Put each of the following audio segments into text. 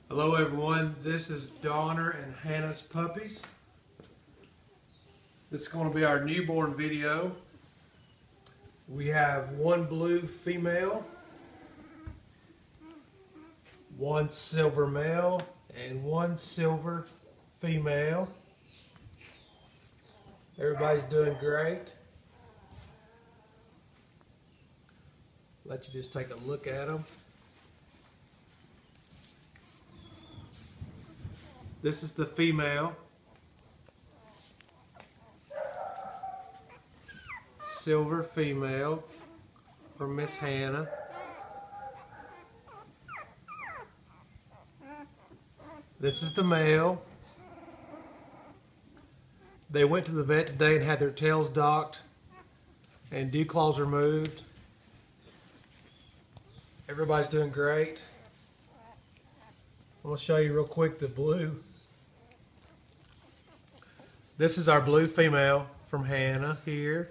Hello everyone, this is Donner and Hannah's puppies. This is going to be our newborn video. We have one blue female, one silver male, and one silver female. Everybody's doing great. Let you just take a look at them. This is the female. Silver female from Miss Hannah. This is the male. They went to the vet today and had their tails docked and dew claws removed. Everybody's doing great. I'm going to show you real quick the blue. This is our blue female from Hannah here.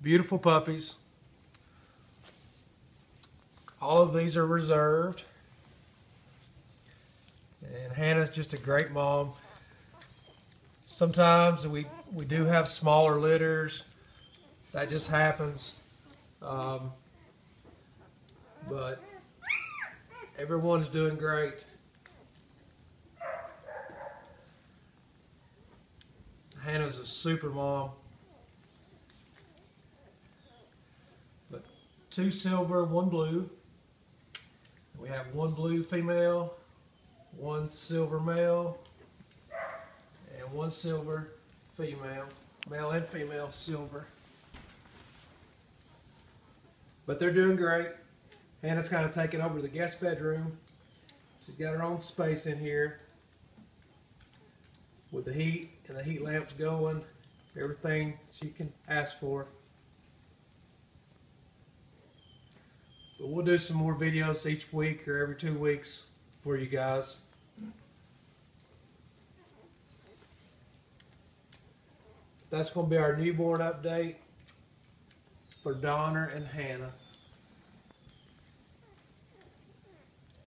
Beautiful puppies. All of these are reserved. And Hannah's just a great mom. Sometimes we do have smaller litters. That just happens. But everyone's doing great. Hannah's a super mom. But two silver, one blue. We have one blue female, one silver male, and one silver female. Male and female silver. But they're doing great. Hannah's kind of taken over the guest bedroom. She's got her own space in here with the heat and the heat lamps going. Everything she can ask for. But we'll do some more videos each week or every 2 weeks for you guys. That's going to be our newborn update for Donner and Hannah.